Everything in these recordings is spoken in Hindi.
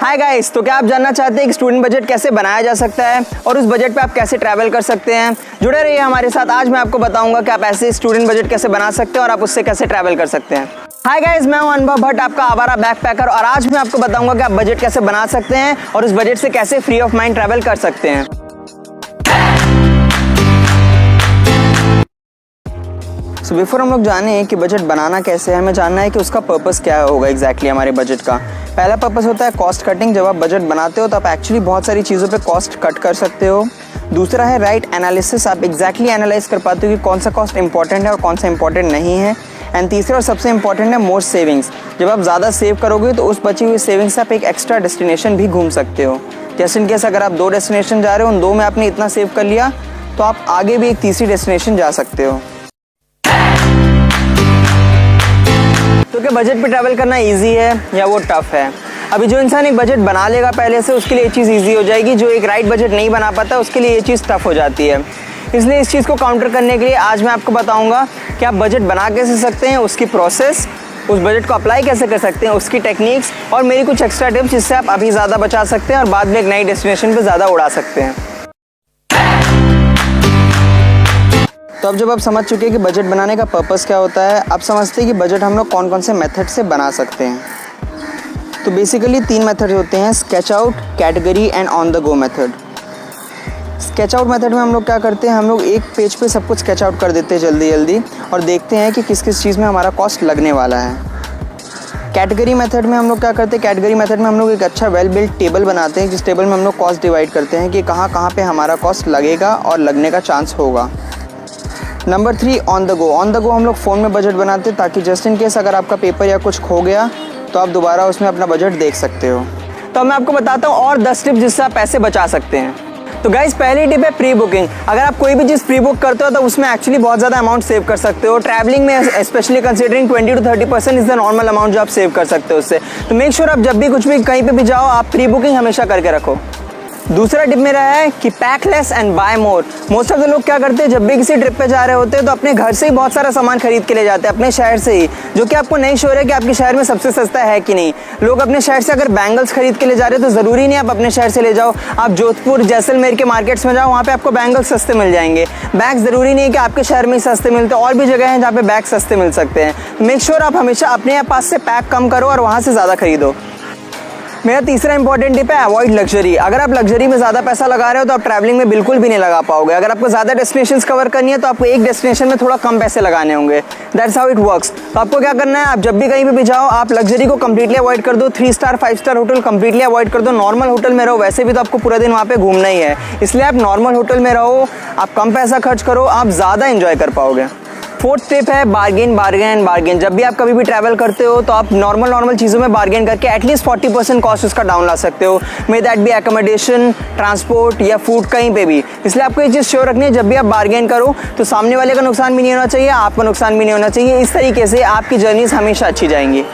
हाय गाइस, तो क्या आप जानना चाहते हैं कि स्टूडेंट बजट कैसे बनाया जा सकता है और उस बजट पे आप कैसे ट्रैवल कर सकते हैं? जुड़े रहिए हमारे साथ। आज मैं आपको बताऊंगा कि आप ऐसे स्टूडेंट बजट कैसे बना सकते हैं और आप उससे कैसे ट्रैवल कर सकते हैं। हाय गाइस, मैं हूं अनुभव भट्ट, आपका आवारा बैकपैकर, और आज मैं आपको बताऊंगा कि आप बजट कैसे बना सकते हैं और उस बजट से कैसे फ्री ऑफ माइंड ट्रैवल कर सकते हैं। सो बिफोर हम लोग जाने कि बजट बनाना कैसे है, हमें जानना है कि उसका पर्पस क्या होगा एग्जैक्टली हमारे बजट का। पहला पर्पस होता है कॉस्ट कटिंग। जब आप बजट बनाते हो तो आप एक्चुअली बहुत सारी चीज़ों पे कॉस्ट कट कर सकते हो। दूसरा है राइट एनालिसिस, आप एग्जैक्टली एनालाइज कर पाते हो कि कौन सा कॉस्ट इंपॉर्टेंट है और कौन सा इंपॉर्टेंट नहीं है। एंड तीसरा और सबसे इंपॉर्टेंट है मोर सेविंग्स। जब आप ज़्यादा सेव करोगे तो उस बची हुई सेविंग्स से आप एक एक्स्ट्रा डेस्टिनेशन भी घूम सकते हो। जैसे इन केस अगर आप 2 डेस्टिनेशन जा रहे हो, उन 2 में आपने इतना सेव कर लिया तो आप आगे भी एक तीसरी डेस्टिनेशन जा सकते हो। तो क्या बजट पे ट्रैवल करना इजी है या वो टफ है? अभी जो इंसान एक बजट बना लेगा पहले से, उसके लिए ये चीज़ इजी हो जाएगी। जो एक राइट बजट नहीं बना पाता उसके लिए ये चीज़ टफ हो जाती है। इसलिए इस चीज़ को काउंटर करने के लिए आज मैं आपको बताऊंगा कि आप बजट बना कैसे सकते हैं, उसकी प्रोसेस, उस बजट को अप्लाई कैसे कर सकते हैं, उसकी टेक्निक्स और मेरी कुछ एक्स्ट्रा टिप्स जिससे आप अभी ज़्यादा बचा सकते हैं और बाद में एक नई डेस्टिनेशन पर ज़्यादा उड़ा सकते हैं। तो अब जब आप समझ चुके हैं कि बजट बनाने का पर्पस क्या होता है, आप समझते हैं कि बजट हम लोग कौन कौन से मेथड से बना सकते हैं। तो बेसिकली 3 मेथड होते हैं, sketch out, category and on the go method. Sketch out method में हम लोग क्या करते हैं, हम लोग एक पेज पे सब कुछ स्केच आउट कर देते हैं जल्दी जल्दी और देखते हैं कि किस किस चीज़ में हमारा कॉस्ट लगने वाला है। कैटेगरी मेथड में हम लोग क्या करते हैं, कैटेगरी मेथड में हम लोग एक अच्छा वेल बिल्ड टेबल बनाते हैं जिस टेबल में हम लोग कॉस्ट डिवाइड करते हैं कि कहाँ कहाँ पे हमारा कॉस्ट लगेगा और लगने का चांस होगा। Number 3 on the go. On the go हम लोग फ़ोन में बजट बनाते हैं ताकि जस्ट इन केस अगर आपका पेपर या कुछ खो गया तो आप दोबारा उसमें अपना बजट देख सकते हो। तो मैं आपको बताता हूँ और 10 टिप्स जिससे आप पैसे बचा सकते हैं। तो गाइस, पहली टिप है प्री बुकिंग। अगर आप कोई भी चीज़ प्री बुक करते हो तो उसमें एक्चुअली बहुत ज़्यादा अमाउंट सेव कर सकते हो। ट्रैवलिंग में specially considering 20 to 30% is the normal amount जो आप सेव कर सकते हो उससे। तो मेक श्योर आप जब भी कुछ भी कहीं पे भी जाओ आप प्री बुकिंग हमेशा करके रखो। दूसरा टिप मेरा है कि pack less and buy more. Most of the लोग क्या करते हैं, जब भी किसी ट्रिप पे जा रहे होते हैं तो अपने घर से ही बहुत सारा सामान खरीद के ले जाते हैं, अपने शहर से ही, जो कि आपको नहीं श्योर है कि आपके शहर में सबसे सस्ता है कि नहीं। लोग अपने शहर से अगर बैंगल्स खरीद के ले जा रहे हो तो ज़रूरी नहीं आप अपने शहर से ले जाओ। आप जोधपुर, जैसलमेर के मार्केट्स में जाओ, वहाँ पे आपको बैंगल्स सस्ते मिल जाएंगे। बैग ज़रूरी नहीं है कि आपके शहर में ही सस्ते मिलते, और भी जगह हैं जहाँ पे बैग सस्ते मिल सकते हैं। मेक श्योर आप हमेशा अपने पास से पैक कम करो और वहाँ से ज़्यादा खरीदो। मेरा तीसरा इंपॉर्टेंट टिप है अवॉइड लग्जरी। अगर आप लग्जरी में ज़्यादा पैसा लगा रहे हो तो आप ट्रैवलिंग में बिल्कुल भी नहीं लगा पाओगे। अगर आपको ज़्यादा डेस्टिनेशंस कवर करनी है तो आपको एक डेस्टिनेशन में थोड़ा कम पैसे लगाने होंगे। That's how it works. तो आपको क्या करना है, आप जब भी कहीं पे भी जाओ आप लग्जरी को कंप्लीटली अवॉइड कर दो। 3 star 5 star hotel completely avoid कर दो। नॉर्मल होटल में रहो, वैसे भी तो आपको पूरा दिन वहाँ पे घूमना ही है, इसलिए आप नॉर्मल होटल में रहो, आप कम पैसा खर्च करो, आप ज़्यादा इंजॉय कर पाओगे। 4th टिप है बार्गेन, बार्गेन एंड बार्गेन। जब भी आप कभी भी ट्रैवल करते हो तो आप नॉर्मल चीज़ों में बार्गेन करके एटलीस्ट 40% कॉस्ट उसका डाउन ला सकते हो। May that B accommodation, transport या फूड, कहीं पे भी। इसलिए आपको ये चीज़ श्योर रखनी है, जब भी आप बार्गेन करो तो सामने वाले का नुकसान भी नहीं होना चाहिए, आपका नुकसान भी नहीं होना चाहिए। इस तरीके से आपकी जर्नीज हमेशा अच्छी जाएंगी।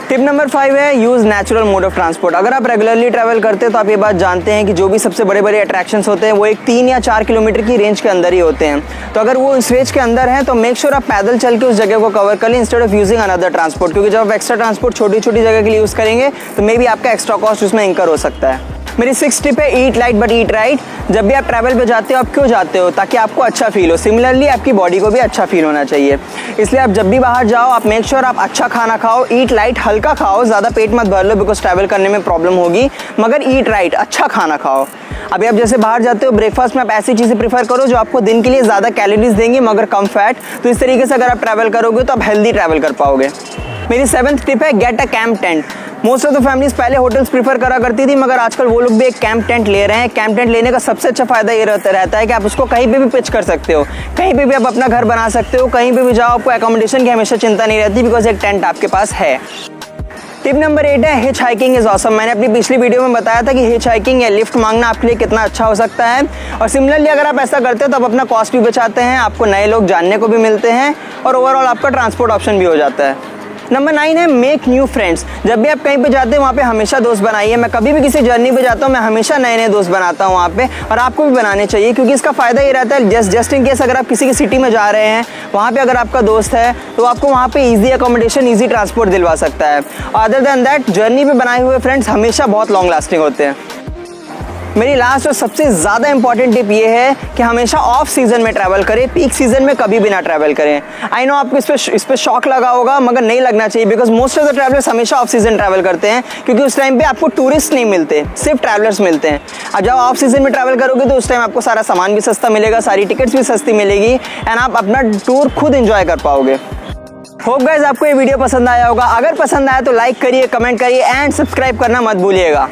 टिप नंबर 5 है use natural mode of transport. अगर आप रेगुलरली ट्रैवल करते हैं तो आप ये बात जानते हैं कि जो भी सबसे बड़े बड़े अट्रैक्शंस होते हैं वो एक 3 या 4 किलोमीटर की रेंज के अंदर ही होते हैं। तो अगर वो इस रेंज के अंदर हैं तो मेक श्योर आप पैदल चल के उस जगह को कवर कर लें instead of using another transport, क्योंकि जब आप एक्स्ट्रा ट्रांसपोर्ट छोटी छोटी जगह के लिए यूज़ करेंगे तो मे बी आपका एक्स्ट्रा कॉस्ट उसमें इंकर हो सकता है। मेरी 6th टिप है ईट लाइट बट ईट राइट। जब भी आप ट्रैवल पे जाते हो आप क्यों जाते हो, ताकि आपको अच्छा फील हो। सिमिलरली आपकी बॉडी को भी अच्छा फील होना चाहिए। इसलिए आप जब भी बाहर जाओ आप मेक श्योर आप अच्छा खाना खाओ, ईट लाइट, हल्का खाओ, ज़्यादा पेट मत भर लो बिकॉज ट्रैवल करने में प्रॉब्लम होगी, मगर ईट राइट, अच्छा खाना खाओ। अभी आप जैसे बाहर जाते हो ब्रेकफास्ट में आप ऐसी चीज़ें प्रीफर करो जो आपको दिन के लिए ज़्यादा कैलोरीज देंगी मगर कम फैट। तो इस तरीके से अगर आप ट्रैवल करोगे तो आप हेल्दी ट्रैवल कर पाओगे। मेरी 7th टिप है get a camp tent. Most of the families पहले होटल्स प्रीफर करा करती थी, मगर आजकल वो लोग भी एक कैंप टेंट ले रहे हैं। कैंप टेंट लेने का सबसे अच्छा फायदा ये रहता है कि आप उसको कहीं पे भी पिच कर सकते हो, कहीं पे भी आप अपना घर बना सकते हो, कहीं पे भी जाओ, आपको एकोमोडेशन की हमेशा चिंता नहीं रहती बिकॉज एक टेंट आपके पास है। टिप नंबर 8 है हिच हाइकिंग इज ऑसम। मैंने अपनी पिछली वीडियो में बताया था कि हिच हाइकिंग या लिफ्ट मांगना आपके लिए कितना अच्छा हो सकता है, और सिमिलरली अगर आप ऐसा करते हो तो आप अपना कॉस्ट भी बचाते हैं, आपको नए लोग जानने को भी मिलते हैं और ओवरऑल आपका ट्रांसपोर्ट ऑप्शन भी हो जाता है। नंबर 9 है मेक न्यू फ्रेंड्स। जब भी आप कहीं पे जाते हैं वहाँ पे हमेशा दोस्त बनाइए। मैं कभी भी किसी जर्नी पे जाता हूँ मैं हमेशा नए नए दोस्त बनाता हूँ वहाँ पे, और आपको भी बनाने चाहिए, क्योंकि इसका फ़ायदा ये रहता है जस्ट इन केस अगर आप किसी की सिटी में जा रहे हैं, वहाँ पे अगर आपका दोस्त है तो आपको वहाँ पे ईजी अकोमोडेशन, ईजी ट्रांसपोर्ट दिलवा सकता है। और अदर देन दैट जर्नी पे बनाए हुए फ्रेंड्स हमेशा बहुत लॉन्ग लास्टिंग होते हैं। मेरी लास्ट और सबसे ज़्यादा इंपॉर्टेंट टिप ये है कि हमेशा ऑफ सीज़न में ट्रैवल करें, पीक सीज़न में कभी भी ना ट्रैवल करें। आई नो आपको इस पर शॉक लगा होगा, मगर नहीं लगना चाहिए, because most of the travellers हमेशा ऑफ सीज़न ट्रैवल करते हैं, क्योंकि उस टाइम पे आपको टूरिस्ट नहीं मिलते, सिर्फ ट्रैवलर्स मिलते हैं। और जब ऑफ सीज़न में ट्रैवल करोगे तो उस टाइम आपको सारा सामान भी सस्ता मिलेगा, सारी टिकट्स भी सस्ती मिलेगी, एंड आप अपना टूर खुद इंजॉय कर पाओगे। होप गाइस आपको ये वीडियो पसंद आया होगा। अगर पसंद आया तो लाइक करिए, कमेंट करिए एंड सब्सक्राइब करना मत भूलिएगा।